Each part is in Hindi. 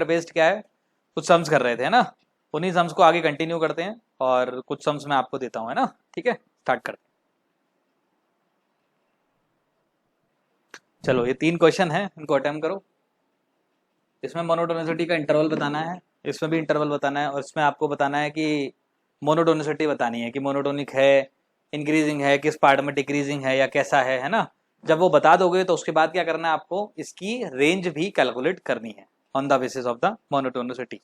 बेस्ड क्या है, कुछ सम्स कर रहे थे, है ना, उन्हीं सम्स को आगे कंटिन्यू करते हैं और कुछ सम्स मैं आपको देता हूँ, है ना। ठीक है, स्टार्ट करते हैं। चलो ये 3 क्वेश्चन है, इनको अटेम्प्ट करो। इसमें मोनोटोनिसिटी का इंटरवल बताना है, इसमें भी इंटरवल बताना है, और इसमें आपको बताना है कि मोनोटोनिसिटी बतानी है कि मोनोटोनिक है, इंक्रीजिंग है, किस पार्ट में डिक्रीजिंग है या कैसा है ना। जब वो बता दोगे तो उसके बाद क्या करना है, आपको इसकी रेंज भी कैलकुलेट करनी है on the basis of the monotonicity.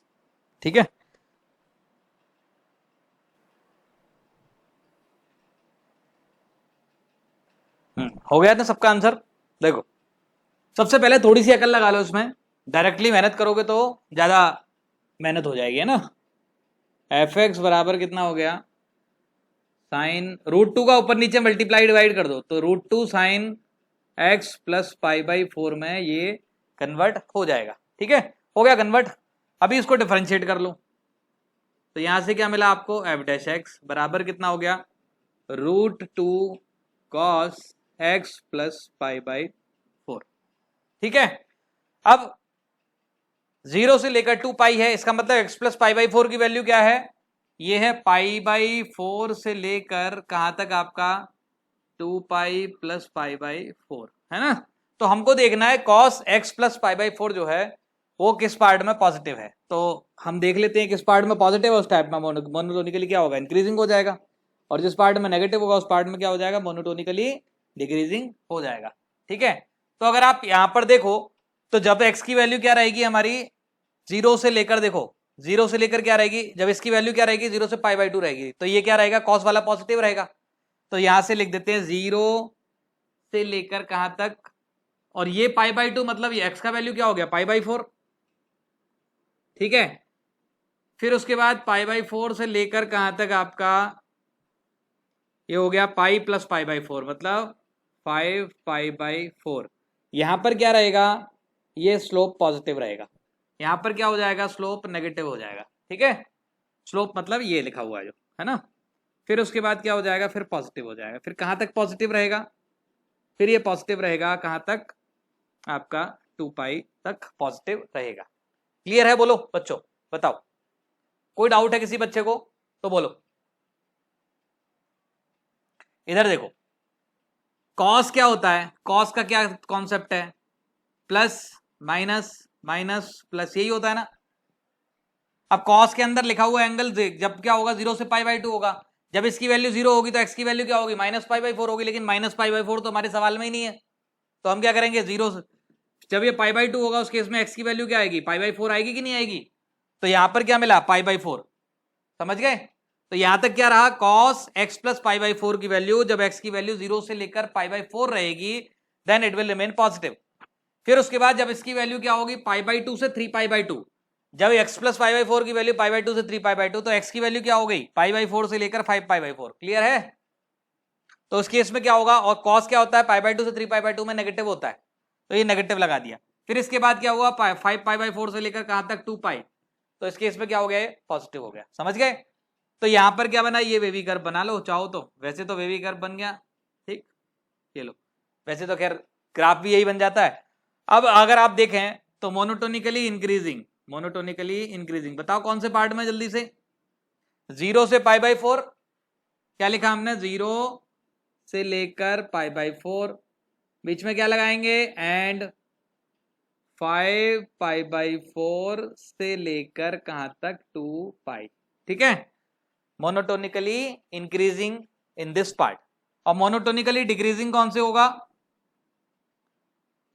ठीक है, हो गया ना सबका आंसर। देखो सबसे पहले थोड़ी सी अकल लगा लो इसमें, डायरेक्टली मेहनत करोगे तो ज्यादा मेहनत हो जाएगी, है ना। एफ एक्स बराबर कितना हो गया, साइन √2 का ऊपर नीचे मल्टीप्लाई डिवाइड कर दो तो √2 sine x plus pi by 4 में ये कन्वर्ट हो जाएगा। ठीक है, हो गया कन्वर्ट। अभी इसको डिफरेंशिएट कर लो तो यहां से क्या मिला आपको, एफ डैश एक्स बराबर कितना हो गया, √2 cos x plus pi by 4। ठीक है, अब 0 से लेकर 2 पाई है, इसका मतलब एक्स प्लस पाई बाई 4 की वैल्यू क्या है, ये है पाई बाई 4 से लेकर कहां तक आपका 2 पाई प्लस पाई बाई 4, है ना। तो हमको देखना है cos x plus pi by 4 जो है वो किस पार्ट में पॉजिटिव है, तो हम देख लेते हैं किस पार्ट में पॉजिटिव है, उस टाइप में मोनोटोनिकली क्या होगा, इंक्रीजिंग हो जाएगा, और जिस पार्ट में नेगेटिव होगा उस पार्ट में क्या हो जाएगा, मोनोटोनिकली डिक्रीजिंग हो जाएगा। ठीक है, तो अगर आप यहां पर देखो तो जब एक्स की वैल्यू क्या रहेगी हमारी, 0 से लेकर, देखो 0 से लेकर क्या रहेगी, जब इसकी वैल्यू क्या रहेगी, 0 से पाई बाई 2 रहेगी, तो ये क्या रहेगा, कॉस वाला पॉजिटिव रहेगा। तो यहां से लिख देते हैं 0 से लेकर कहां तक, और ये पाई बाई 2 मतलब ये एक्स का वैल्यू क्या हो गया, पाई बाई 4। ठीक है, फिर उसके बाद पाई बाई 4 से लेकर कहां तक आपका ये हो गया पाई प्लस पाई बाई 4, मतलब 5 पाई बाई 4। यहां पर क्या रहेगा, ये स्लोप पॉजिटिव रहेगा, यहां पर क्या हो जाएगा, स्लोप नेगेटिव हो जाएगा। ठीक है, स्लोप मतलब ये लिखा हुआ है जो, है ना। फिर उसके बाद क्या हो जाएगा, फिर पॉजिटिव हो जाएगा, फिर कहां तक पॉजिटिव रहेगा, फिर ये पॉजिटिव रहेगा कहां तक आपका 2 पाई तक पॉजिटिव रहेगा। क्लियर है, बोलो बच्चों, बताओ कोई डाउट है किसी बच्चे को तो बोलो। इधर देखो, कॉस क्या होता है, कॉस का क्या कॉन्सेप्ट है, प्लस माइनस माइनस प्लस, यही होता है ना। अब कॉस के अंदर लिखा हुआ एंगल जब क्या होगा, 0 से पाई बाई 2 होगा, जब इसकी वैल्यू 0 होगी तो एक्स की वैल्यू क्या होगी, माइनस पाई बाई 4 होगी, लेकिन माइनस पाई बाई 4 तो हमारे सवाल में ही नहीं है, तो हम क्या करेंगे, 0 जब ये पाई बाई 2 होगा उस केस में एक्स की वैल्यू क्या आएगी, पाई बाई 4 आएगी कि नहीं आएगी। तो यहां पर क्या मिला, पाई बाई 4, समझ गए। तो यहां तक क्या रहा, cos x plus pi by 4 की वैल्यू, जब एक्स की वैल्यू 0 से लेकर पाई बाई 4 रहेगी then it will remain positive. फिर उसके बाद जब इसकी वैल्यू क्या होगी, पाई बाई 2 से 3 पाई बाई 2, जब एक्स प्लस पाई बाई 4 की वैल्यू पाई बाई 2 से 3 पाई बाई 2, तो एक्स की वैल्यू क्या हो गई, पाई बाई 4 से लेकर 5 पाई बाई 4। क्लियर है, तो उस केस में क्या होगा, और कॉस क्या होता है, पाई बाई 2 से 3 पाई बाई 2 में नेगेटिव होता है, तो ये नेगेटिव लगा दिया। फिर इसके बाद क्या हुआ, 5 पाई बाई 4 से लेकर कहां तक 2 पाई, तो इस केस में क्या हो गया, पॉजिटिव हो गया, समझ गए। तो यहां पर क्या बना, ये वेवी कर्व बना लो चाहो तो, वैसे तो वेवी कर्व बन गया। ठीक, ये लो, वैसे तो खैर ग्राफ भी यही बन जाता है। अब अगर आप देखें तो मोनोटोनिकली इंक्रीजिंग, मोनोटोनिकली इंक्रीजिंग, बताओ कौन से पार्ट में, जल्दी से, 0 से पाई बाई 4, क्या लिखा हमने, 0 से लेकर पाई बाई 4, बीच में क्या लगाएंगे, एंड 5 पाई बाई 4 से लेकर कहां तक 2 पाई। ठीक है, monotonically increasing in this part, और मोनोटोनिकली डिक्रीजिंग कौन से होगा,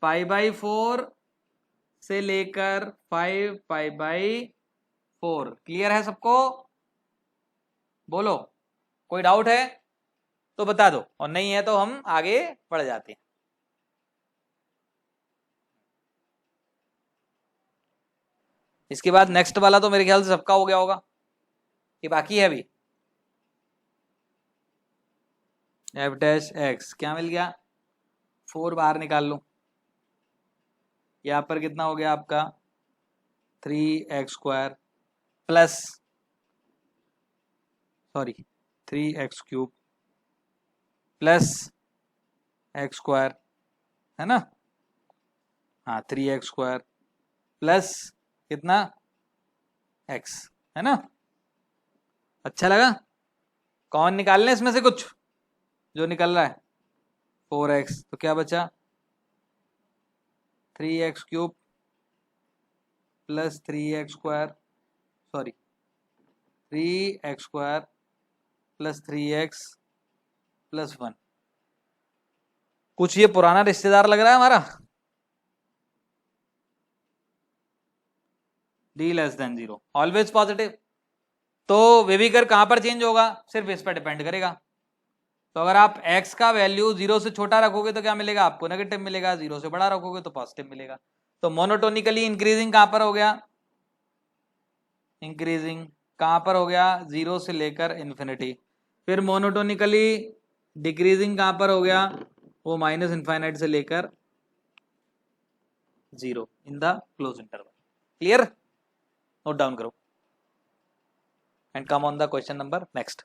पाई बाई 4 से लेकर 5 पाई बाई 4। क्लियर है सबको, बोलो कोई डाउट है तो बता दो, और नहीं है तो हम आगे बढ़ जाते हैं। इसके बाद नेक्स्ट वाला तो मेरे ख्याल से सबका हो गया होगा, ये बाकी है अभी। एफ डैश एक्स क्या मिल गया, 4 बाहर निकाल लो, यहां पर कितना हो गया आपका 3x² plus, sorry 3x³ plus x², है ना, हाँ 3x² प्लस कितना x, है ना? अच्छा लगा? कौन निकाल लें इसमें से कुछ जो निकल रहा है? 4x, तो क्या बचा? 3x cube plus 3x square, sorry 3x square plus 3x plus 1। कुछ ये पुराना रिश्तेदार लग रहा है हमारा। d less than 0, always positive. तो वेविकर कहां पर चेंज होगा? सिर्फ इस पर डिपेंड करेगा। तो अगर आप x का वैल्यू 0 से छोटा रखोगे तो क्या मिलेगा आपको? नेगेटिव मिलेगा। 0 से बड़ा रखोगे तो पॉजिटिव मिलेगा। तो मोनोटोनिकली इंक्रीजिंग कहां पर हो गया? इंक्रीजिंग कहां पर हो गया? 0 से लेकर इन्फिनिटी। फिर मोनोटोनिकली डिक्रीजिंग कहां पर हो गया? वो माइनस इनफाइनाइट से लेकर 0 in the close interval. Clear? Note down करो and come on the question number next.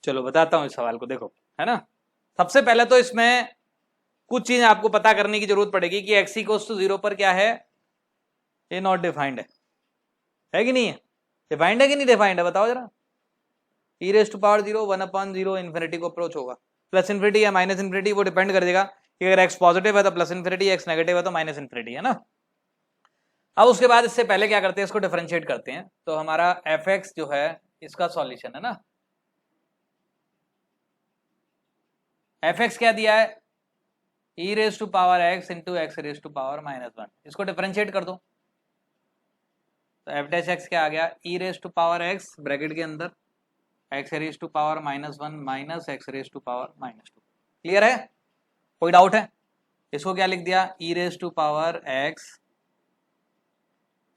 चलो बताता हूं इस सवाल को, देखो, है ना? सबसे पहले तो इसमें कुछ चीजें आपको पता करने की जरूरत पड़ेगी कि x इक्वल्स टू 0 पर क्या है? ये नॉट डिफाइंड है कि नहीं है? डिफाइंड है कि नहीं डिफाइंड है? बताओ जरा। e raise to power 0, 1/0 infinity को अप्रोच होगा। प्लस इन्फिनिटी या माइनस इन्फिनिटी वो डिपेंड कर देगा कि अगर x पॉजिटिव है तो प्लस इन्फिनिटी, x नेगेटिव है तो माइनस इन्फिनिटी, है ना? अब उसके बाद इससे पहले क्या करते हैं? इसको डिफरेंशिएट करते हैं। तो हमारा fx जो है इसका सॉल्यूशन है ना, fx क्या दिया है? e raise to power x into x raise to power -1। इसको डिफरेंशिएट कर दो तो f डैश x क्या आ गया? e raise to power x bracket के अंदर x raise to power -1 minus x raise to power -2। Clear है? कोई डाउट है? इसको क्या लिख दिया? e raise to power x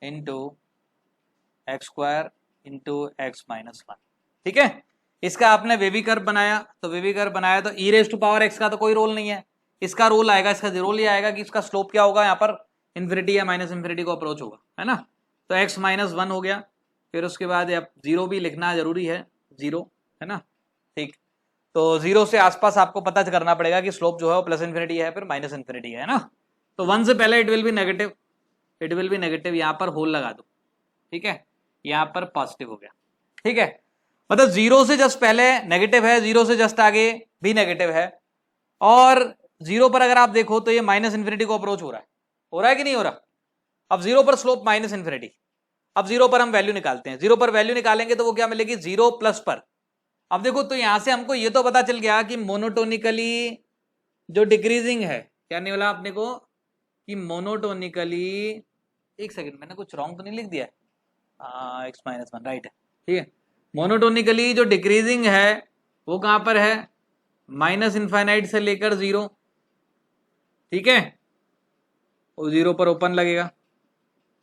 into x square into x -1। ठीक है? इसका आपने वेवी कर्व बनाया, तो वेवी कर्व बनाया तो e raise to power x का तो कोई रोल नहीं है। इसका रोल आएगा, इसका रोल ये आएगा कि इसका स्लोप क्या होगा? यहाँ पर इन्फिनिटी या माइनस इन्फिनिटी को अप्रोच होगा, है ना? तो x -1 हो गया। फिर उसके बाद 0 भी लिखना जरूरी है, 0, है ना? ठीक, तो 0 से आसपास आपको पता करना पड़ेगा कि स्लोप जो है वो प्लस इन्फिनिटी है फिर माइनस इन्फिनिटी है ना? तो 1 से पहले it will B negative, it will B negative. यहाँ पर होल लगा दो, ठीक है? यहाँ पर पॉजिटिव हो गया, ठीक है? मतलब 0 से जस्ट पहले नेगेटिव है, 0 से जस्ट आगे भी नेगेटिव है, और 0 पर अगर आप देखो तो ये माइनस इन्फिनिटी को अप्रोच हो रहा है कि नहीं हो रहा? अब 0 पर स्लोप माइनस इन्फिनिटी। अब 0 पर हम वैल्यू निकालते हैं। 0 पर वैल्यू निकालेंगे तो वो क्या मिलेगी? 0 प्लस पर। अब देखो, तो यहां से हमको ये तो पता चल गया कि मोनोटोनिकली जो डिक्रीजिंग है, क्या नहीं बोला आपने को कि मोनोटोनिकली, एक सेकंड, मैंने कुछ रॉन्ग तो नहीं लिख दिया? x -1 राइट है, ठीक है? मोनोटोनिकली जो डिक्रीजिंग है वो कहां पर है? माइनस इनफाइनाइट से लेकर 0, ठीक है? वो 0 पर ओपन लगेगा,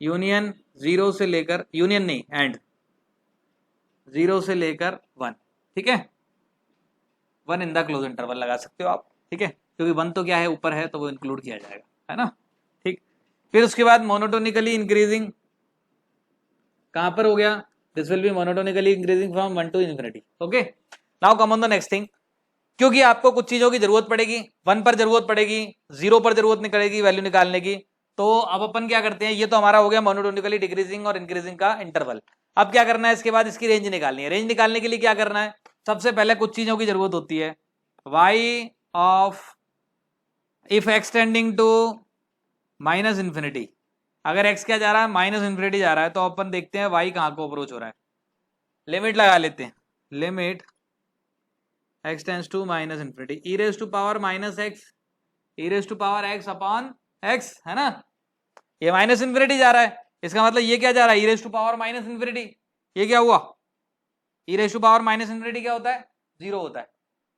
यूनियन 0 से लेकर, यूनियन नहीं एंड 0 से लेकर 1, ठीक है? 1 इन द क्लोज इंटरवल लगा सकते हो आप, ठीक है? क्योंकि 1 तो क्या है, ऊपर है, तो वो इंक्लूड किया जाएगा, है ना? ठीक, फिर उसके बाद मोनोटोनिकली इंक्रीजिंग कहां पर हो गया? This will be monotonically increasing from 1 to infinity. Okay, now come on the next thing. क्योंकि आपको कुछ चीजों की जरूरत पड़ेगी, 1 पर जरूरत पड़ेगी, 0 पर जरूरत नहीं पड़ेगी वैल्यू निकालने की, तो अब अपन क्या करते हैं? ये तो हमारा हो गया मोनोटोनिकली डिक्रीजिंग और इंक्रीजिंग का इंटरवल। अब क्या करना है? इसके बाद इसकी रेंज निकालनी है। रेंज निकालने के लिए क्या करना है? सबसे पहले कुछ चीजों की जरूरत होती है। y of if x tending to minus infinity, अगर x क्या जा रहा है? माइनस इन्फिनिटी जा रहा है, तो अपन देखते हैं y कहां को अप्रोच हो रहा है। लिमिट लगा लेते हैं, limit x tends to minus infinity, e raise to power -x, e raise to power x upon x, है ना? ये माइनस इन्फिनिटी जा रहा है, इसका मतलब ये क्या जा रहा है? e raise to power minus infinity. ये क्या हुआ? e raise to power minus infinity क्या होता है? 0 होता है।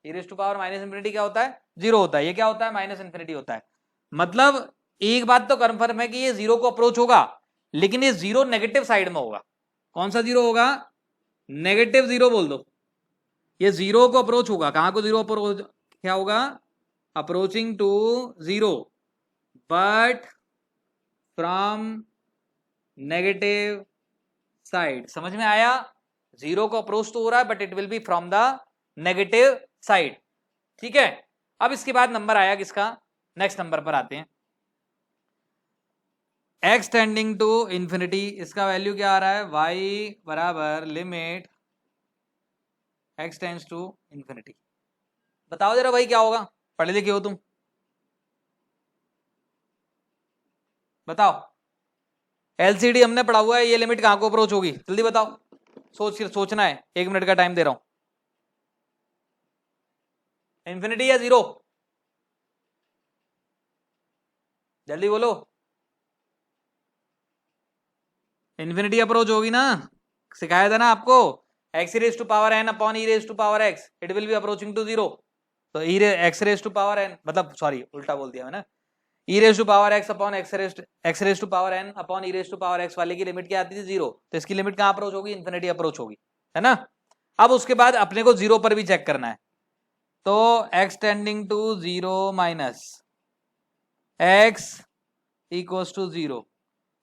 e raise to power minus infinity क्या होता है? 0 होता है। ये क्या होता है? माइनस इन्फिनिटी होता है। मतलब एक बात तो कंफर्म है कि ये 0 को अप्रोच होगा, लेकिन ये 0 नेगेटिव साइड में होगा। कौन सा 0 होगा? नेगेटिव 0 बोल दो। ये 0 को अप्रोच होगा। कहां को 0 अप्रोच, क्या होगा? Approaching to 0 but from negative side. समझ में आया? 0 को अप्रोच तो हो रहा है but it will B from the negative side, ठीक है? अब इसके बाद नंबर आया किसका? नेक्स्ट नंबर पर आते हैं। एक्स टेंडिंग टू इंफिनिटी, इसका वैल्यू क्या आ रहा है, y बराबर limit x tends to infinity. बताओ जरा भाई क्या होगा, पढ़े लिखे हो तुम, बताओ। एलसीडी हमने पढ़ा हुआ है, ये लिमिट कहां को अप्रोच होगी, जल्दी बताओ, सोचना है, 1 मिनट का टाइम दे रहा हूं। इंफिनिटी या जीरो, जल्दी बोलो। इंफिनिटी अप्रोच होगी ना, सिखाया था ना आपको, x raise to power n upon e raise to power x, it will be approaching to zero. तो x raise to power n, मतलब सॉरी उल्टा बोल दिया मैंने, e raise to power x upon x raise to power n upon e raise to power x वाले की लिमिट क्या आती थी, जीरो। तो इसकी लिमिट कहां अप्रोच होगी, इंफिनिटी अप्रोच होगी, है ना। अब उसके बाद अपने को जीरो पर भी चेक करना है, तो x tending to zero minus x equals to zero,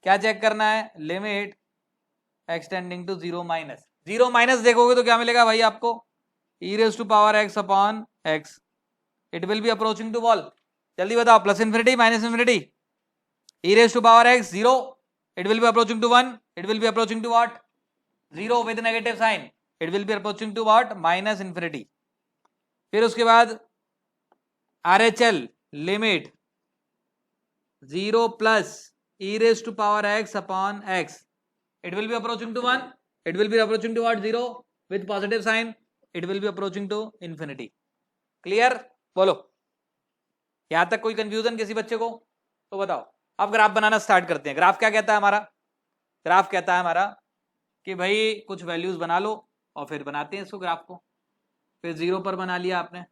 क्या चेक करना है, limit extending to zero minus, zero minus देखोगे तो क्या मिलेगा भाई आपको, e raise to power x upon x, it will be approaching to wall, जल्दी बताओ, plus infinity minus infinity, e raise to power x zero, it will be approaching to one, it will be approaching to what, zero with negative sign, it will be approaching to what, minus infinity. फिर उसके बाद R H L limit zero plus e raise to power x upon x, it will be approaching to 1, it will be approaching to what, 0 with positive sign, it will be approaching to infinity। Clear, बोलो, यहां तक कोई कंफ्यूजन किसी बच्चे को, तो बताओ। अब ग्राफ बनाना स्टार्ट करते हैं। ग्राफ क्या कहता है हमारा, ग्राफ कहता है हमारा कि भाई कुछ वैल्यूज बना लो और फिर बनाते हैं इसको, ग्राफ को। फिर जीरो पर बना लिया आपने,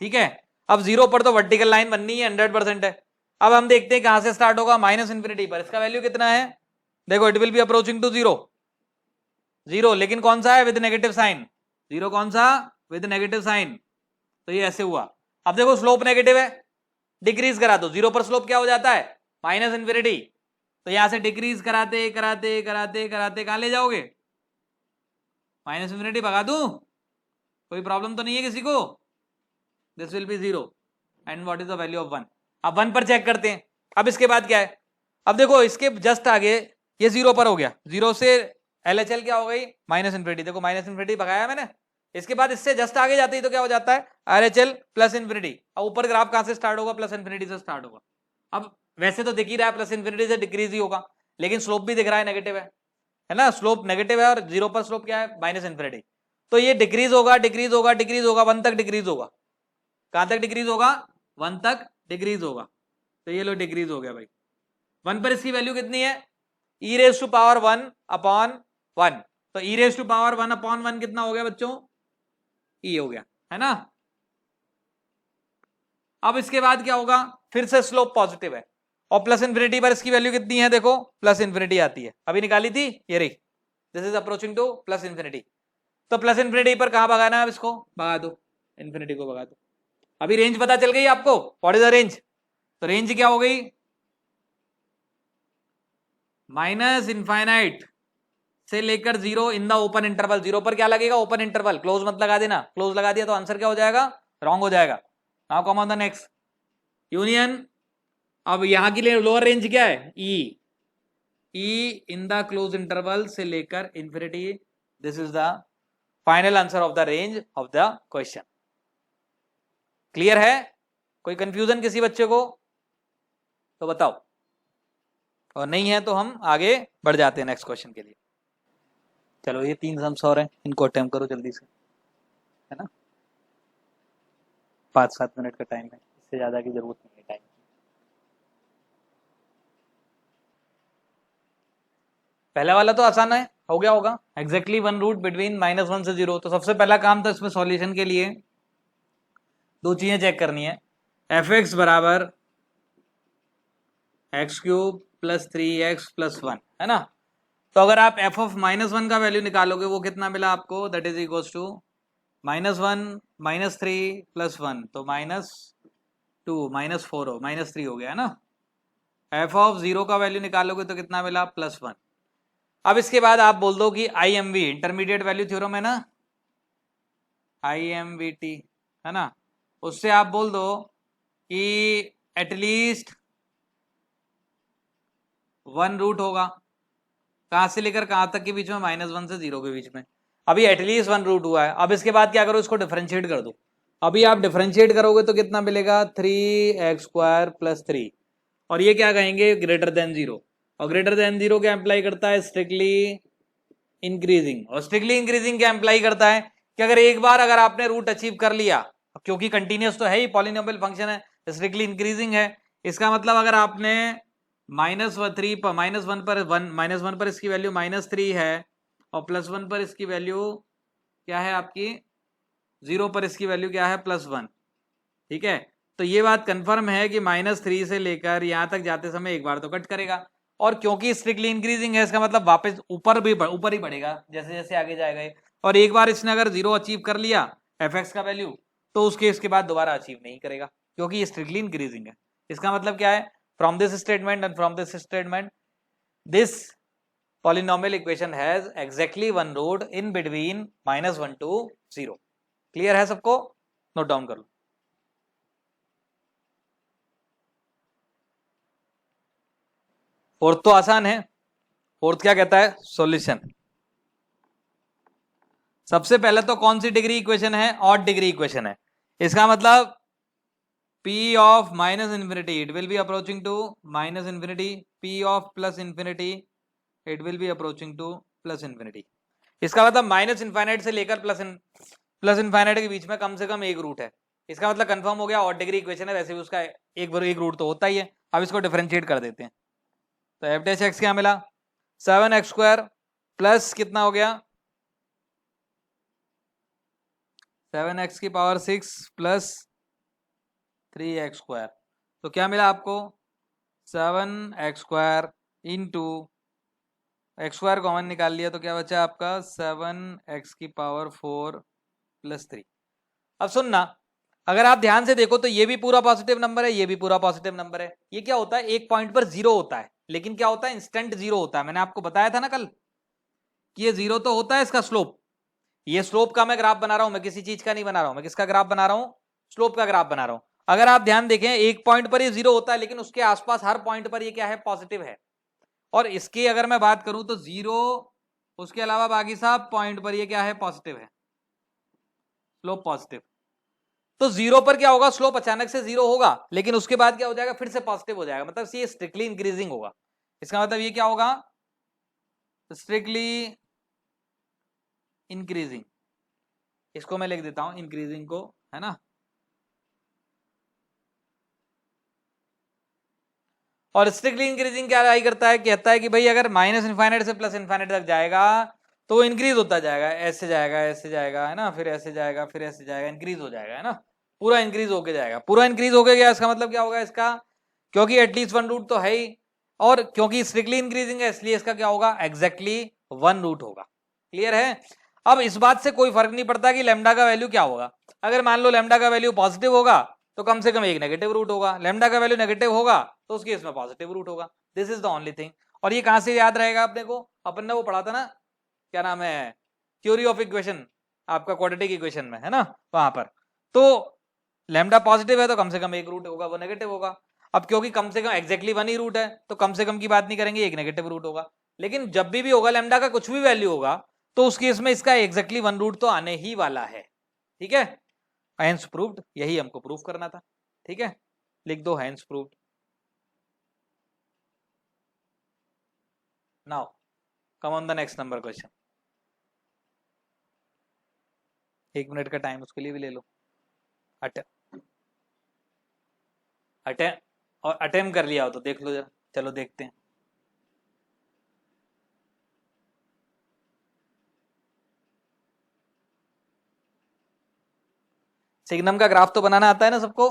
ठीक है। अब जीरो पर तो वर्टिकल लाइन बननी है, 100% है। अब हम देखते हैं कहां से स्टार्ट होगा, माइनस इन्फिनिटी पर, इसका वैल्यू कितना है, देखो it will be approaching to zero, zero लेकिन कौन सा है, विद नेगेटिव साइन, जीरो कौन सा, विद नेगेटिव साइन, तो ये ऐसे हुआ। अब देखो स्लोप नेगेटिव है, डिक्रीज करा दो, जीरो पर स्लोप क्या हो जाता है, माइनस इन्फिनिटी, तो यहां से डिक्रीज कराते कराते कराते कराते कहां ले जाओगे, माइनस इन्फिनिटी भगा दूं, कोई प्रॉब्लम तो नहीं है किसी को, this will B zero and what is the value of one. अब वन पर चेक करते हैं। अब इसके बाद क्या है, अब देखो इसके जस्ट आगे ये जीरो पर हो गया, जीरो से एलएचएल क्या हो गई, माइनस इन्फिनिटी, देखो माइनस इन्फिनिटी भगाया मैंने। इसके बाद इससे जस्ट आगे जाते ही तो क्या हो जाता है, आरएचएल प्लस इन्फिनिटी। अब ऊपर ग्राफ कहां से स्टार्ट होगा, प्लस इन्फिनिटी से स्टार्ट होगा। अब वैसे तो दिख ही रहा है प्लस इन्फिनिटी से डिक्रीज ही होगा, लेकिन स्लोप भी दिख रहा है नेगेटिव है ना, स्लोप नेगेटिव है और जीरो पर स्लोप क्या है, माइनस इन्फिनिटी। तो ये डिक्रीज होगा डिक्रीज होगा डिक्रीज होगा, वन तक डिक्रीज होगा। कहां तक डिक्रीज होगा, वन तक डिक्रीज होगा। तो ये लो डिक्रीज हो गया भाई, वन पर इसकी वैल्यू कितनी है, e raise to power one upon one, तो e raise to power one upon one कितना हो गया बच्चों, ई हो गया, है ना। अब इसके बाद क्या होगा, फिर से स्लोप पॉजिटिव है और प्लस इन्फिनिटी पर इसकी वैल्यू कितनी है, देखो प्लस इन्फिनिटी आती है, अभी निकाली थी ये रही, this is approaching two plus infinity. तो प्लस इन्फिनिटी पर कहां भगाना है, अब इसको भगा दो, इन्फिनिटी को भगा दो। अभी रेंज पता चल गई आपको, व्हाट इज द रेंज, तो रेंज क्या हो गई, माइनस इनफाइनाइट से लेकर zero in the open interval. Zero पर क्या लगेगा, ओपन इंटरवल, क्लोज मत लगा देना, क्लोज लगा दिया तो आंसर क्या हो जाएगा, रॉन्ग हो जाएगा। Now come on the next, union. अब यहां की लोअर रेंज क्या है, ई, ई इन द क्लोज इंटरवल से लेकर infinity, this is the final answer of the range of the question. Clear है, कोई कंफ्यूजन किसी बच्चे को, तो बताओ, और नहीं है तो हम आगे बढ़ जाते हैं नेक्स्ट क्वेश्चन के लिए। चलो ये 3 सम्स और हैं, इनको अटेम्प्ट करो जल्दी से, है ना, 5-7 मिनट का टाइम है, इससे ज्यादा की जरूरत नहीं है टाइम। पहला वाला तो आसान है, हो गया होगा, एग्जैक्टली वन रूट बिटवीन -1 से 0। तो सबसे पहला काम तो इसमें सॉल्यूशन के लिए दो चीजें चेक करनी है, एफ एक्स बराबर x cube plus 3x plus 1, है ना। तो अगर आप एफ ऑफ -1 का वैल्यू निकालोगे, वो कितना मिला आपको, that is equals to -1 -3 plus 1, तो -2 -4 हो, -3 हो गया, है ना। एफ ऑफ 0 का वैल्यू निकालोगे तो कितना मिला, +1। अब इसके बाद आप बोल दो कि I M V, intermediate value theorem है ना, आई एम वी टी, है ना, उससे आप बोल दो कि एटलीस्ट वन रूट होगा, कहां से लेकर कहां तक के बीच में, -1 से 0 के बीच में। अभी एटलीस्ट वन रूट हुआ है। अब इसके बाद क्या करो, इसको डिफरेंशिएट कर दो। अभी आप डिफरेंशिएट करोगे तो कितना मिलेगा, 3x² + 3, और ये क्या कहेंगे, ग्रेटर देन 0। और ग्रेटर देन 0 क्या इंप्लाई करता है, स्ट्रिक्टली इंक्रीजिंग। और स्ट्रिक्टली इंक्रीजिंग क्या इंप्लाई करता है कि अगर एक बार अगर आपने रूट अचीव कर लिया, क्योंकि कंटिन्यूस तो है ही, पॉलिनोमियल फंक्शन है, स्ट्रिक्टली इंक्रीजिंग है, इसका मतलब अगर आपने -3 पर -1 पर -1 पर इसकी वैल्यू -3 है, और +1 पर इसकी वैल्यू क्या है आपकी, 0 पर इसकी वैल्यू क्या है, +1। ठीक है, तो ये बात कंफर्म है कि -3 से लेकर यहां तक जाते समय एक बार तो कट करेगा, और क्योंकि स्ट्रिक्टली इंक्रीजिंग है इसका मतलब वापस ऊपर ही बढ़ेगा जैसे जैसे आगे जाएगा। और एक बार इसने अगर 0 अचीव कर लिया f(x) का वैल्यू, तो उसके इसके बाद दोबारा अचीव नहीं करेगा, क्योंकि ये स्ट्रिक्टली इंक्रीजिंग है। इसका मतलब क्या है, from this statement and from this statement, this polynomial equation has exactly one root in between -1 to 0। Clear है सबको, नोट डाउन कर लो। फोर्थ तो आसान है। फोर्थ क्या कहता है, सॉल्यूशन। सबसे पहले तो कौन सी डिग्री इक्वेशन है, ऑड डिग्री इक्वेशन है। इसका मतलब p of -∞ it will be approaching to -∞, p of +∞ it will be approaching to +∞। इसका मतलब -∞ से लेकर +∞ के बीच में कम से कम एक रूट है। इसका मतलब कंफर्म हो गया, ऑड डिग्री इक्वेशन है, वैसे भी उसका एक रूट तो होता ही है। अब इसको डिफरेंशिएट कर देते हैं, तो f(x) क्या मिला, 7x² प्लस कितना हो गया, 7x⁶ प्लस 3x²। तो क्या मिला आपको, 7x² इंटू x² कॉमन निकाल लिया तो क्या बचा आपका, 7x⁴ + 3। अब सुनना, अगर आप ध्यान से देखो तो ये भी पूरा पॉजिटिव नंबर है, ये भी पूरा पॉजिटिव नंबर है। ये क्या होता है, एक पॉइंट पर 0 होता है, लेकिन क्या होता है, इंस्टेंट 0 होता है। मैंने आपको बताया था ना कल कि ये 0 तो होता है इसका स्लोप। ये स्लोप का मैं ग्राफ बना रहा हूं, मैं किसी चीज का नहीं बना रहा हूं, मैं किसका ग्राफ बना रहा हूं, स्लोप का ग्राफ बना रहा हूं। अगर आप ध्यान देखें, एक पॉइंट पर ये 0 होता है, लेकिन उसके आसपास हर पॉइंट पर ये क्या है, पॉजिटिव है। और इसकी अगर मैं बात करूं तो 0, उसके अलावा बाकी सब पॉइंट पर ये क्या है, पॉजिटिव है, स्लोप पॉजिटिव। तो 0 पर क्या होगा, स्लोप अचानक से 0 होगा, लेकिन उसके बाद क्या हो जाएगा, फिर से पॉजिटिव हो जाएगा, मतलब ये स्ट्रिक्टली इंक्रीजिंग होगा। इसका मतलब ये क्या होगा, स्ट्रिक्टली इंक्रीजिंग। इसको मैं लिख देता हूं इंक्रीजिंग को, है ना। और स्ट्रिक्टली इंक्रीजिंग क्या राय करता है, कहता है कि भाई अगर -∞ से +∞ तक जाएगा तो इंक्रीज होता जाएगा, ऐसे जाएगा, ऐसे जाएगा, है ना, फिर ऐसे जाएगा, फिर ऐसे जाएगा, इंक्रीज हो जाएगा, है ना, पूरा इंक्रीज होके जाएगा, पूरा इंक्रीज होके गया। इसका मतलब क्या होगा इसका, क्योंकि एटलीस्ट वन रूट तो है ही, और क्योंकि स्ट्रिक्टली इंक्रीजिंग है इसलिए इसका क्या होगा, एग्जैक्टली वन रूट होगा। क्लियर है। अब इस बात से कोई फर्क नहीं पड़ता कि लैम्डा का वैल्यू क्या होगा। अगर मान लो लैम्डा का वैल्यू पॉजिटिव होगा तो कम से कम एक नेगेटिव रूट होगा, लैम्डा का वैल्यू नेगेटिव होगा तो उसके इसमें पॉजिटिव रूट होगा। This is the only thing. और ये कहां से याद रहेगा अपने को, अपन ने वो पढ़ा था ना, क्या नाम है, थ्योरी ऑफ इक्वेशन, आपका क्वाड्रेटिक इक्वेशन में, है ना, वहां पर। तो लैम्डा पॉजिटिव है तो कम से कम एक रूट होगा, वो नेगेटिव होगा। अब क्योंकि कम से कम एग्जैक्टली वन ही रूट है तो कम से कम की बात नहीं करेंगे, एक नेगेटिव रूट होगा। लेकिन जब भी होगा लैम्डा का कुछ भी वैल्यू होगा तो उस केस में इसका एग्जैक्टली वन रूट तो आने ही वाला है। ठीक है, हैंस प्रूव्ड, यही हमको प्रूफ करना था। ठीक है, लिख दो hence proved. Now come on the next number question. 1 minute का टाइम उसके लिए भी ले लो। अटेम्प्ट कर लिया हो तो देख लो जरा, चलो देखते हैं। सिग्नम का ग्राफ तो बनाना आता है ना सबको।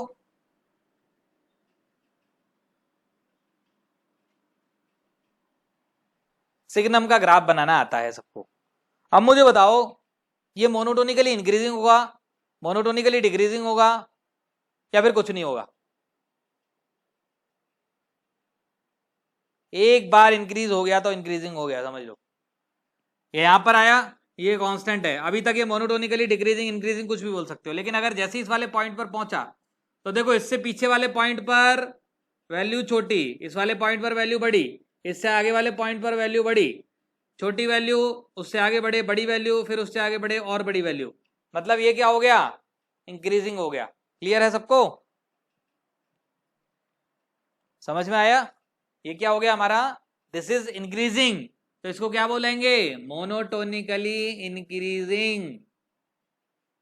सिग्नम का ग्राफ बनाना आता है सबको। अब मुझे बताओ, ये मोनोटोनिकली इंक्रीजिंग होगा, मोनोटोनिकली डिक्रीजिंग होगा, या फिर कुछ नहीं होगा। एक बार इंक्रीज हो गया तो इंक्रीजिंग हो गया, समझ लो। ये यहां पर आया, ये कांस्टेंट है, अभी तक ये मोनोटोनिकली डिक्रीजिंग इंक्रीजिंग कुछ भी बोल सकते हो। लेकिन अगर जैसे इस वाले पॉइंट पर पहुंचा तो देखो, इससे पीछे वाले पॉइंट पर वैल्यू छोटी, इस वाले पॉइंट पर वैल्यू बड़ी, इससे आगे वाले पॉइंट पर वैल्यू बढ़ी, छोटी वैल्यू उससे आगे बढ़े, बड़ी वैल्यू फिर उससे आगे बढ़े और बड़ी वैल्यू, मतलब ये क्या हो गया, इंक्रीजिंग हो गया। क्लियर है सबको, समझ में आया? ये क्या हो गया हमारा, दिस इज इंक्रीजिंग, तो इसको क्या बोलेंगे, मोनोटोनिकली इंक्रीजिंग।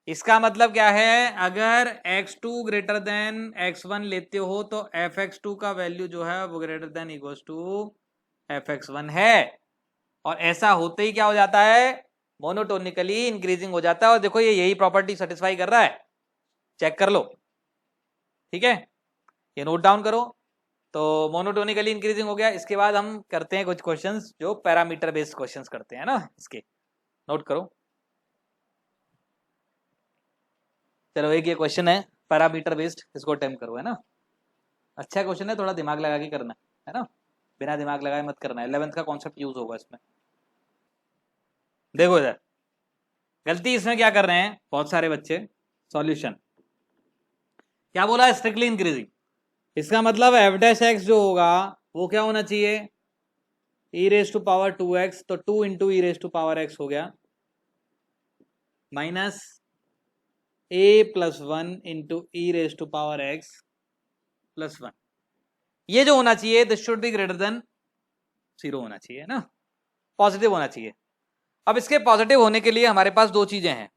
इसका मतलब क्या है, अगर x2 ग्रेटर देन x1 लेते हो तो fx2 का वैल्यू जो है वो greater than equals to fx1 है, और ऐसा होते ही क्या हो जाता है, मोनोटोनिकली इंक्रीजिंग हो जाता है। और देखो ये यही प्रॉपर्टी सेटिस्फाई कर रहा है, चेक कर लो, ठीक है, ये नोट डाउन करो। तो मोनोटोनिकली इंक्रीजिंग हो गया। इसके बाद हम करते हैं कुछ क्वेश्चंस जो पैरामीटर बेस्ड क्वेश्चंस करते हैं ना, इसके नोट करो। चलो एक ये क्वेश्चन है पैरामीटर बेस्ड, इसको अटेम्प्ट करो, है ना, अच्छा क्वेश्चन है, थोड़ा दिमाग लगा के करना है ना, बिना दिमाग लगाए मत करना है, 11th का कॉन्सेप्ट यूज होगा इसमें। देखो इधर गलती इसमें क्या कर रहे हैं बहुत सारे बच्चे, सॉल्यूशन क्या बोला है, स्ट्रिक्टली इंक्रीजिंग, इसका मतलब एफ डैश एक्स जो होगा वो क्या होना चाहिए, ई रेज टू पावर 2x, तो 2 into e raise to power x हो गया, minus a plus 1 into e raise to power x plus 1, ये जो होना चाहिए this should be greater than 0 होना चाहिए ना, पॉजिटिव होना चाहिए। अब इसके पॉजिटिव होने के लिए हमारे पास दो चीजें हैं।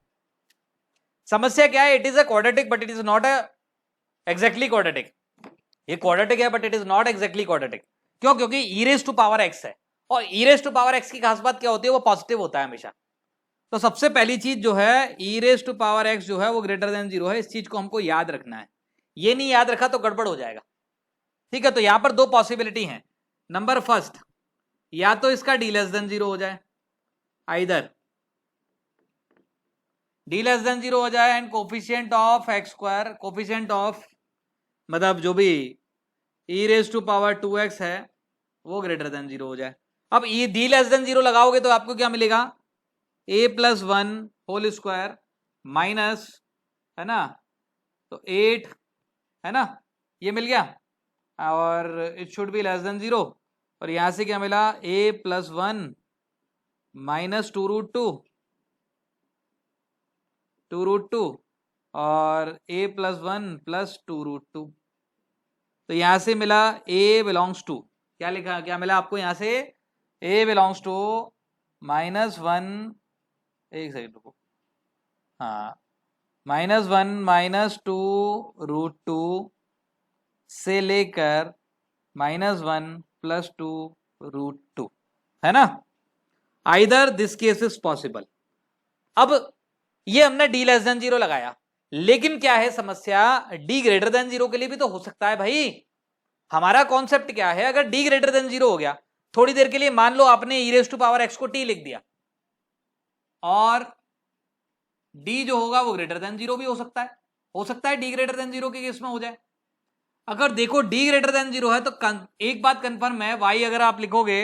समस्या क्या है, it is a quadratic but it is not a exactly quadratic, ये क्वाड्रेटिक है but it is not exactly quadratic. क्यों? क्योंकि ई रेज टू पावर एक्स है, और ई रेज टू पावर एक्स की खास बात क्या होती है, वो पॉजिटिव होता है हमेशा। तो सबसे पहली चीज जो है e raise to power x जो है वो ग्रेटर देन 0 है, इस चीज को हमको याद रखना है, ये नहीं याद रखा तो गड़बड़ हो जाएगा, ठीक है। तो यहां पर दो पॉसिबिलिटी है, नंबर फर्स्ट, या तो इसका डी लेस देन 0 हो जाए, आइदर डी लेस देन 0 हो जाए and coefficient of x square, coefficient of मतलब जो भी ई रेज टू पावर 2x है वो ग्रेटर देन 0 हो जाए। अब ये डी लेस देन 0 लगाओगे तो आपको क्या मिलेगा, a plus 1 whole square minus, है ना, तो 8, है ना, ये मिल गया, और it should be less then 0, और यहां से क्या मिला, a प्लस 1 माइनस 2√2 और a प्लस 1 प्लस 2√2, तो यहां से मिला a बिलोंग्स टू, क्या लिखा, क्या मिला आपको यहां से, a बिलोंग्स टू -1, एक सेकंड रुको, हाँ, -1 -2√2 से लेकर -1 प्लस 2√2, है ना, either this case is possible. अब ये हमने डी लेस देन 0 लगाया, लेकिन क्या है समस्या, डी ग्रेटर देन 0 के लिए भी तो हो सकता है भाई। हमारा कॉन्सेप्ट क्या है, अगर डी ग्रेटर देन 0 हो गया, थोड़ी देर के लिए मान लो आपने ई रेज टू पावर एक्स को टी लिख दिया, और डी जो होगा वो ग्रेटर देन 0 भी हो सकता है डी ग्रेटर देन 0 के केस में हो जाए। अगर देखो डी ग्रेटर देन 0 है तो एक बात कंफर्म है, वाई अगर आप लिखोगे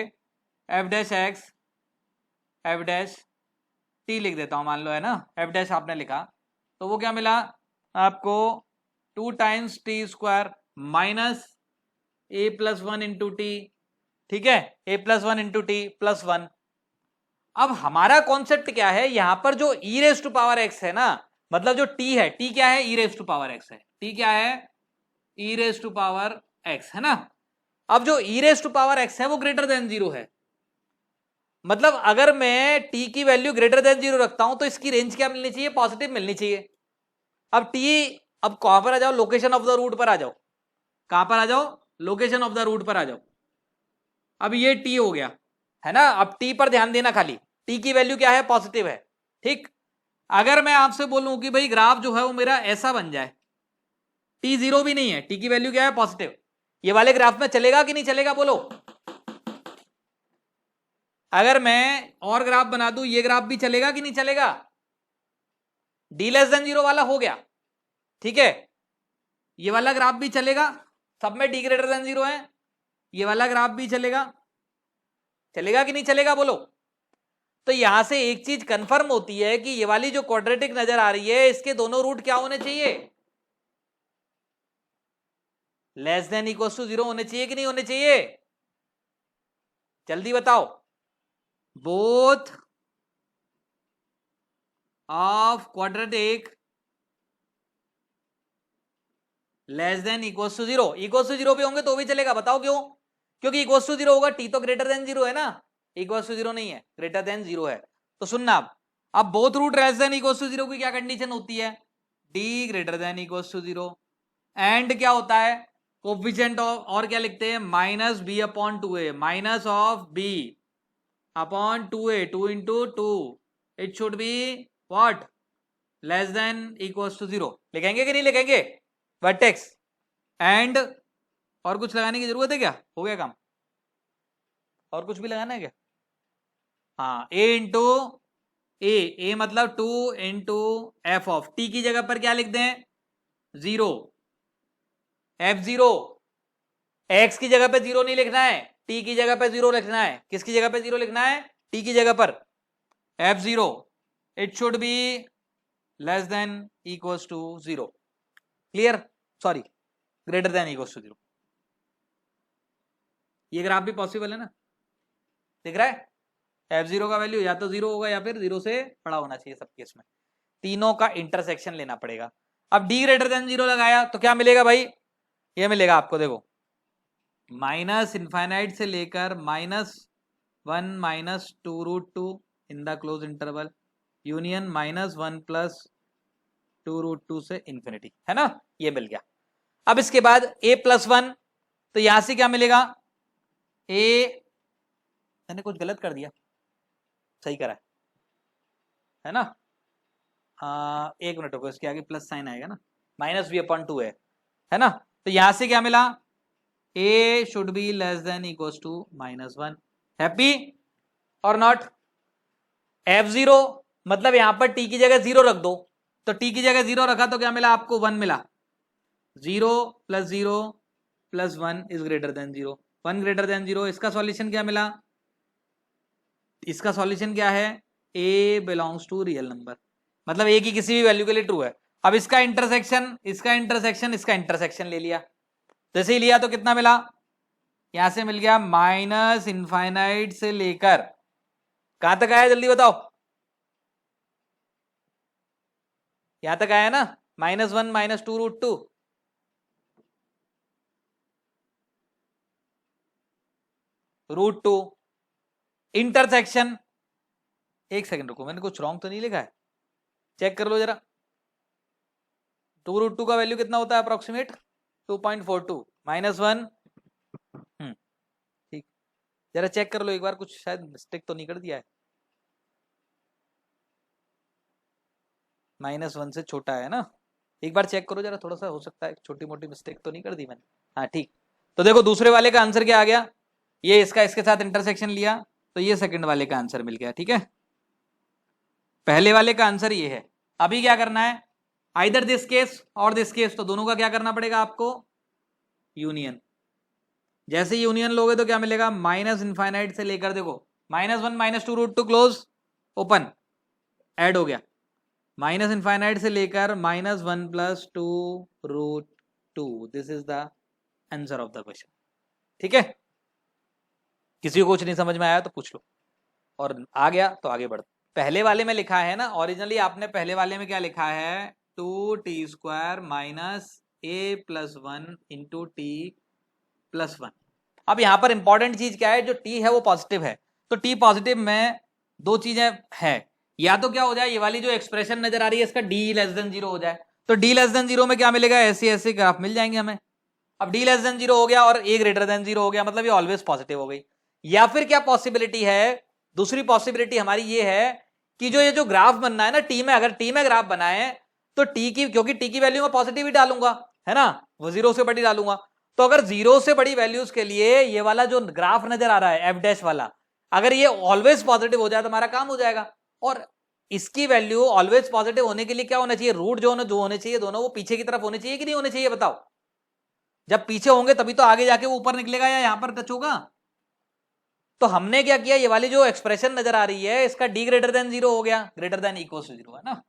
F dash x, F dash T लिख देता हूं मान लो, है ना, एफ डैश आपने लिखा, तो वो क्या मिला आपको, 2 times T square minus a plus 1 into T, ठीक है, ए प्लस 1 इंटू टी प्लस 1। अब हमारा कॉन्सेप्ट क्या है, यहां पर जो ई रेज टू पावर एक्स है ना, मतलब जो टी है, टी क्या है, e raise to power x है, टी क्या है, e raise to power x, है ना। अब जो ई रेज टू पावर एक्स है वो ग्रेटर देन 0 है, मतलब अगर मैं टी की वैल्यू ग्रेटर देन 0 रखता हूं तो इसकी रेंज क्या मिलनी चाहिए, पॉजिटिव मिलनी चाहिए। अब टी, अब कहां पर आ जाओ, लोकेशन ऑफ द रूट पर आ जाओ, कहां पर आ जाओ, लोकेशन ऑफ द रूट पर आ जाओ। अब ये टी हो गया, है ना, अब टी पर ध्यान देना, खाली टी की वैल्यू क्या है, पॉजिटिव है, ठीक। अगर मैं आपसे बोलूं कि भाई ग्राफ जो है वो मेरा ऐसा बन जाए, टी 0 भी नहीं है, टी की वैल्यू क्या है, पॉजिटिव, ये वाले ग्राफ में चलेगा कि नहीं चलेगा, बोलो। अगर मैं और ग्राफ बना दूं, ये ग्राफ भी चलेगा कि नहीं चलेगा, डी लेस देन 0 वाला हो गया, ठीक है, ये वाला ग्राफ भी चलेगा, सब में डी ग्रेटर देन 0 है, ये वाला ग्राफ भी चलेगा, चलेगा कि नहीं चलेगा, बोलो। तो यहां से एक चीज कंफर्म होती है कि ये वाली जो क्वाड्रेटिक नजर आ रही है, इसके दोनों रूट क्या होने चाहिए, लेस देन इक्वल टू 0 होने चाहिए कि नहीं होने चाहिए। जल्दी बताओ, both of quadratic less than equals to zero. Equals to zero भी होंगे तो भी चलेगा, बताओ क्यों? क्योंकि इक्वल्स टू जीरो होगा, टी तो ग्रेटर देन जीरो है ना, इक्वल्स टू जीरो नहीं है, ग्रेटर देन जीरो है। तो सुनना, अब both root less than equals to zero की क्या कंडीशन होती है? D greater than equals to zero. And क्या होता है? कोफिशिएंट ऑफ, और क्या लिखते हैं, minus b upon two a, minus of b upon two a, two into two, it should be what, less than equals to zero. लिखेंगे कि नहीं लिखेंगे? वर्टेक्स एंड, और कुछ लगाने की जरूरत है क्या? हो गया काम? और कुछ भी लगाना है क्या? हाँ, ए इंटू ए मतलब two into F of T की जगह पर क्या लिख दें? Zero, F zero. एक्स की जगह पे जीरो नहीं लिखना है, टी की जगह पे जीरो लिखना है। किसकी जगह पे जीरो लिखना है? टी की जगह पर। F zero, it should be less than equals to zero. Clear? Sorry, greater than equals to zero. ये ग्राफ भी पॉसिबल है ना, दिख रहा है? एफ जीरो का वैल्यू या तो जीरो होगा या फिर जीरो से बड़ा होना चाहिए सब केस में, तीनों का इंटरसेक्शन लेना पड़ेगा। अब डी ग्रेटर देन जीरो लगाया तो क्या मिलेगा भाई? ये मिलेगा आपको, देखो, माइनस इनफाइनाइट से लेकर minus one minus two root two in the close interval union minus one plus two root two से इंफिनिटी, है ना? ये मिल गया। अब इसके बाद a प्लस वन, तो यहां से क्या मिलेगा? a, मैंने कुछ गलत कर दिया, सही करा है ना? एक मिनट रुको, इसके आगे प्लस साइन आएगा ना, माइनस बी अपॉन टू है ना? तो यहां से क्या मिला? a should be less than equals to minus one. Happy और नॉट? एफ जीरो मतलब यहां पर t की जगह जीरो रख दो, तो t की जगह जीरो रखा तो क्या मिला आपको? वन मिला। Zero plus one is greater than zero, one greater than zero. इसका सॉल्यूशन क्या मिला? इसका सॉल्यूशन क्या है? a belongs to real number, मतलब a की किसी भी वैल्यू के लिए ट्रू है। अब इसका इंटरसेक्शन, इसका इंटरसेक्शन, इसका इंटरसेक्शन ले लिया, जैसे ही लिया तो कितना मिला? यहां से मिल गया माइनस इनफाइनाइट से लेकर कहां तक आया, जल्दी बताओ? यहां तक आया ना, minus one minus two root two. Root two intersection, एक सेकंड रुको, मैंने कुछ रॉन्ग तो नहीं लिखा है, चेक कर लो जरा। टू रूट टू का वैल्यू कितना होता है अप्रोक्सीमेट? 2.42 माइनस वन, ठीक, जरा चेक कर लो एक बार, कुछ शायद मिस्टेक तो नहीं कर दिया है। माइनस वन से छोटा है ना, एक बार चेक करो जरा, थोड़ा सा हो सकता है छोटी मोटी मिस्टेक तो नहीं कर दी मैंने। हाँ ठीक, तो देखो दूसरे वाले का आंसर क्या आ गया, ये इसका इसके साथ इंटरसेक्शन लिया तो ये सेकंड वाले का आंसर मिल गया, ठीक है? पहले वाले का आंसर ये है। अभी क्या करना है? आइदर दिस केस और दिस केस, तो दोनों का क्या करना पड़ेगा आपको? यूनियन। जैसे यूनियन लोगे तो क्या मिलेगा? माइनस इनफाइनाइट से लेकर, देखो, minus one minus two root two close open, add हो गया, माइनस इनफाइनाइट से लेकर minus one plus two root two, this is the answer of the question, ठीक है? किसी को कुछ नहीं समझ में आया तो पूछ लो, और आ गया तो आगे बढ़। पहले वाले में लिखा है ना, ओरिजिनली आपने पहले वाले में क्या लिखा है? Two t square minus a plus one into t plus one. अब यहाँ पर इंपॉर्टेंट चीज क्या है? जो टी है वो पॉजिटिव है, तो टी पॉजिटिव में दो चीजें है, या तो क्या हो जाए, ये वाली जो एक्सप्रेशन नजर आ रही है इसका डी लेस देन जीरो हो जाए, तो डी लेस देन जीरो में क्या मिलेगा? ऐसे ऐसे ग्राफ मिल जाएंगे हमें। अब डी लेस देन जीरो हो गया और ए ग्रेटर देन जीरो हो गया, मतलब ये ऑलवेज पॉजिटिव हो गई। या फिर क्या पॉसिबिलिटी है? दूसरी पॉसिबिलिटी हमारी ये है कि जो ये जो ग्राफ बनना है ना टी में, अगर टी में ग्राफ बनाए तो टी की, क्योंकि टी की वैल्यू में पॉजिटिव ही डालूंगा, है ना, वो जीरो से बड़ी डालूंगा, तो अगर जीरो से बड़ी वैल्यूज के लिए ये वाला जो ग्राफ नजर आ रहा है एफ डैश वाला, अगर ये ऑलवेज पॉजिटिव हो जाए तो हमारा काम हो जाएगा। और इसकी वैल्यू ऑलवेज पॉजिटिव होने के लिए क्या होना चाहिए? रूट जो होने चाहिए दोनों, वो पीछे की तरफ होने चाहिए कि नहीं होने चाहिए, बताओ? जब पीछे होंगे तभी तो आगे जाके वो ऊपर निकलेगा या यहां पर टच होगा। तो हमने क्या किया, ये वाली जो एक्सप्रेशन नजर आ रही है इसका डी ग्रेटर देन जीरो हो गया, greater than equal to zero, है ना?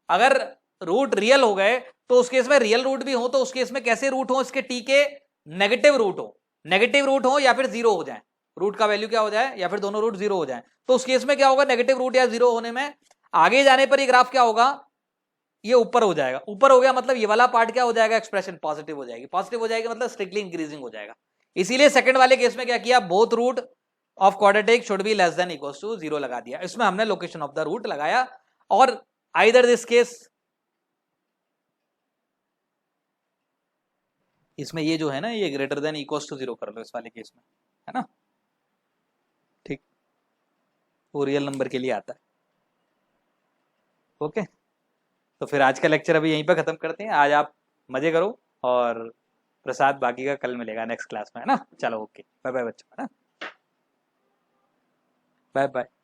अगर रूट रियल हो गए तो उस केस में रियल रूट भी हो, तो उस केस में कैसे रूट हो? इसके टी के नेगेटिव रूट हो, नेगेटिव रूट हो या फिर जीरो हो जाए, रूट का वैल्यू क्या हो जाए या फिर दोनों रूट जीरो हो जाए, तो उस केस में क्या होगा, नेगेटिव रूट या जीरो होने में आगे जाने पर ये ग्राफ क्या होगा, ये ऊपर हो जाएगा। ऊपर हो गया मतलब ये वाला पार्ट क्या हो जाएगा, एक्सप्रेशन पॉजिटिव हो जाएगी। पॉजिटिव हो जाएगी मतलब स्ट्रिक्टली इंक्रीजिंग हो जाएगा। इसीलिए सेकंड वाले केस में क्या किया, both root of quadratic should be less than equals to zero लगा दिया। इसमें हमने लोकेशन ऑफ द रूट लगाया और आइदर दिस केस, इसमें ये जो है ना, ये greater than equals to zero कर लो इस वाले केस में, है ना, ठीक, वो रियल नंबर के लिए आता है। ओके, तो फिर आज का लेक्चर अभी यहीं पर खत्म करते हैं। आज आप मजे करो और प्रसाद बाकी का कल मिलेगा नेक्स्ट क्लास में, है ना। चलो ओके, बाय बाय बच्चों, है ना, बाय बाय।